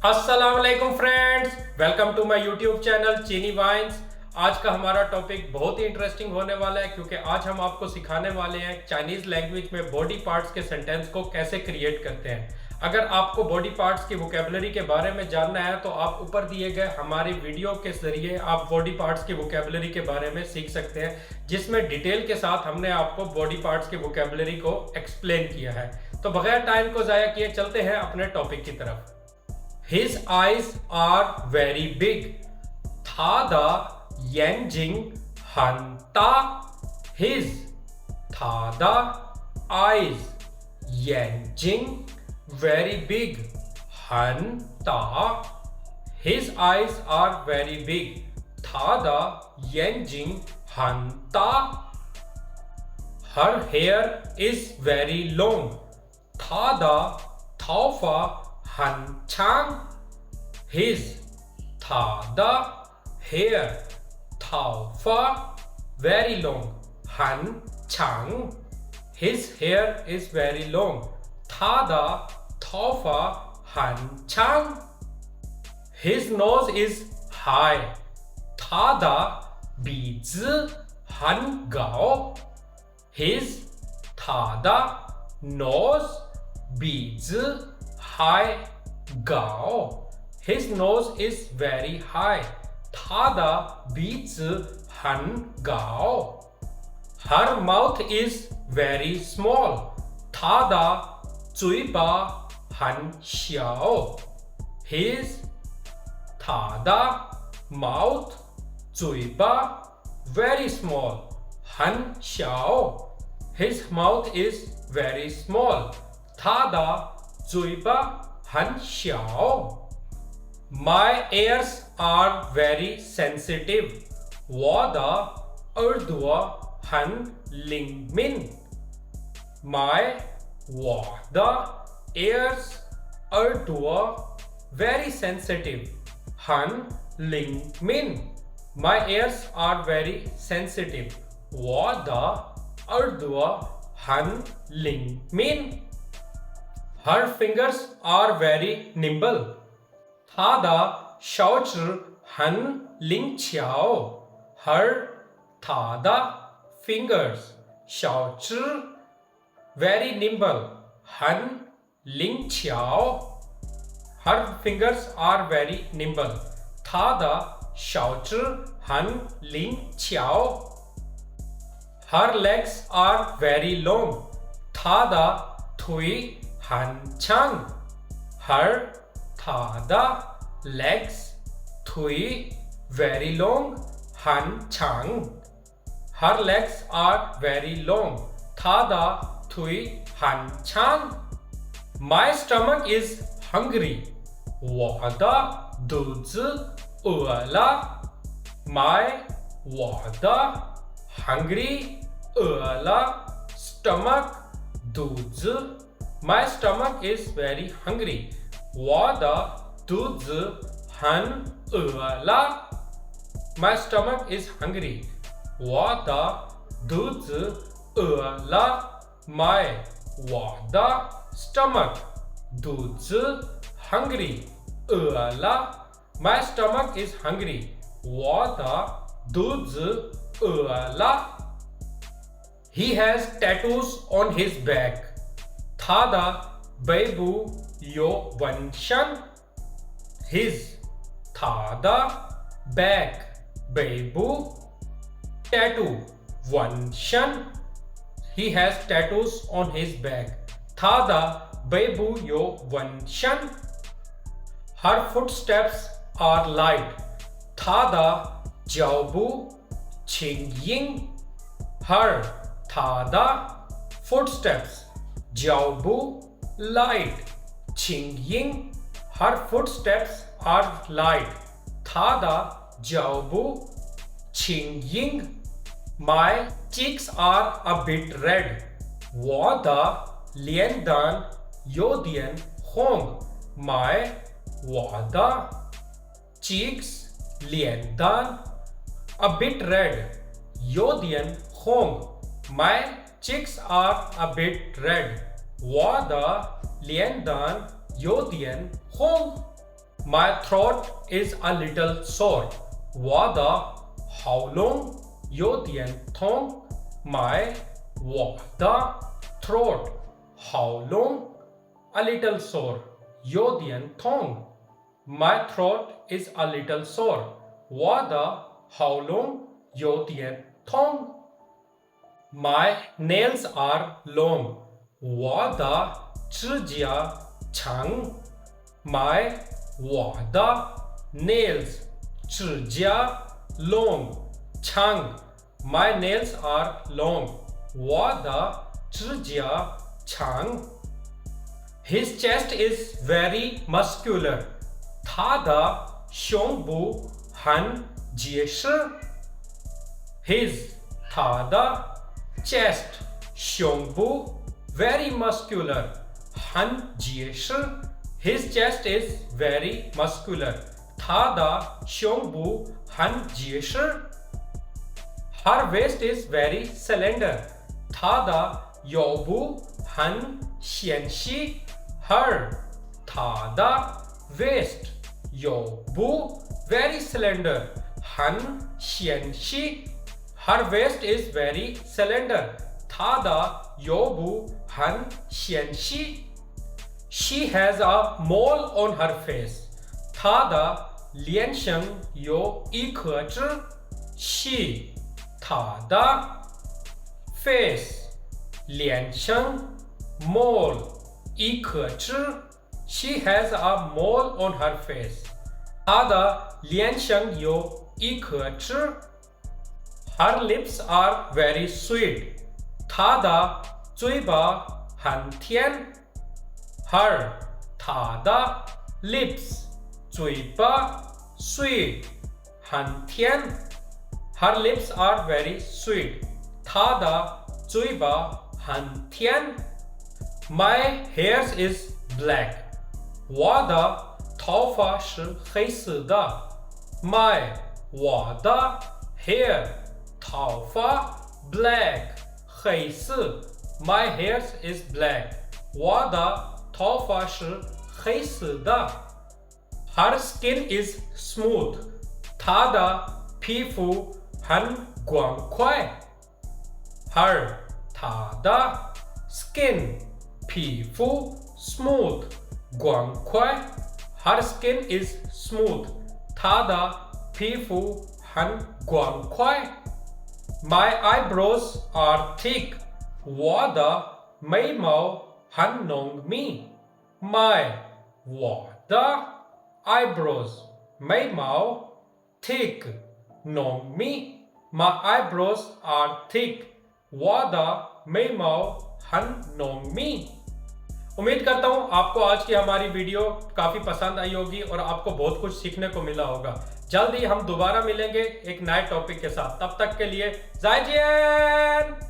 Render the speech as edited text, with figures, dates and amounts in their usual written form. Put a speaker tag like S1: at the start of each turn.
S1: अस्सलाम वालेकुम friends, welcome to my YouTube channel Chini vines. आज का हमारा टॉपिक बहुत ही इंटरेस्टिंग होने वाला है क्योंकि आज हम आपको सिखाने वाले हैं चाइनीज लैंग्वेज में बॉडी पार्ट्स के सेंटेंस को कैसे क्रिएट करते हैं। अगर आपको बॉडी पार्ट्स की वोकेबलरी के बारे में जानना है तो आप ऊपर दिए गए हमारी वीडियो के जरिए आप बॉडी पार्ट्स की वोकेबलरी के बारे में सीख सकते हैं, जिसमें डिटेल के साथ हमने आपको बॉडी पार्ट्स की वोकेबलरी को एक्सप्लेन किया है। तो बगैर टाइम को ज़ाया किए चलते हैं अपने टॉपिक की तरफ। His eyes are very big. 他的眼睛很大。His 他的 eyes 眼睛 very big 很大。His eyes are very big. 他的眼睛很大。Her hair is very long. 她的头发很长。His 他的 hair 头发 very long 很长。His hair is very long 他的头发很长。His nose is high 他的鼻子很高。His 他的 nose 鼻子 high 高。His nose is very high 他的鼻子很高。Her mouth is very small 她的嘴巴很小。His 他的 mouth 嘴巴 very small 很小。His mouth is very small 他的嘴巴很小。My ears are very sensitive 我的耳朵很灵敏。我的 ears 耳朵 very sensitive 很灵敏。My ears are very sensitive 我的耳朵很灵敏。Her fingers are very nimble 她的手指很灵巧。她的 fingers 手指 very nimble 很灵巧。Her fingers are very nimble 她的手指很灵巧。Her legs are very long 她的腿很长。她的 legs 腿 very long 很长。Her legs are very long 她的腿很长。My stomach is hungry 我的肚子饿了。我的 hungry 饿了 stomach 肚子。My stomach is very hungry 我的肚子很饿了。My stomach is hungry 我的肚子饿了。我的 stomach 肚子 hungry 饿了。My stomach is hungry 我的肚子饿了。He has tattoos on his back 他的背部有纹身。他的 back 背部 tattoo 纹身。He has tattoos on his back 他的背部有纹身。Her footsteps are light 他的脚步轻盈。他的 footsteps 脚步 light 轻盈。Her footsteps are light 她的脚步轻盈。My cheeks are a bit red 我的脸蛋有点红。我的 cheeks 脸蛋 a bit red 有点红。My cheeks are a bit red 我的脸蛋有点红。My throat is a little sore. 我的喉咙有点痛。我的 throat 喉咙 a little sore 有点痛。My throat is a little sore. 我的喉咙有点痛。My nails are long. 我的指甲长。我的 nails 指甲 long 长。My nails are long. 我的指甲长。His chest is very muscular. 他的胸部很结实。他的 chest 胸部 very muscular 很结实。His chest is very muscular. 他的胸部很结实。Her waist is very slender. 她的腰部很纤细。她的 waist 腰部 very slender 很纤细。Her waist is very slender. 她的腰部很纤细。She has a mole on her face. 她的脸上有一颗痣。她的 face 脸上 mole 一颗痣。She has a mole on her face. 她的脸上有一颗痣。Her lips are very sweet. 她的嘴巴很甜。她的 lips 嘴巴 sweet 很甜。Her lips are very sweet. 她的嘴巴很甜。My hair is black. 我的头发是黑色的。我的 hair 头发 black 黑色。My hair is black. 我的头发是黑色的。Her skin is smooth. 她的皮肤很光滑。她的 skin 皮肤 smooth 光滑。Her skin is smooth. 她的皮肤很光滑。My eyebrows are thick. 我的眉毛很浓密。我的 eyebrows 眉毛 thick 浓密。My eyebrows are thick. 我的眉毛很浓密。उम्मीद करता हूँ आपको आज की हमारी video काफ़ी पसंद आई होगी और आपको बहुत कुछ सीखने को मिला होगा। जल्द ही हम दोबारा मिलेंगे एक नए टॉपिक के साथ। तब तक के लिए जय जैन।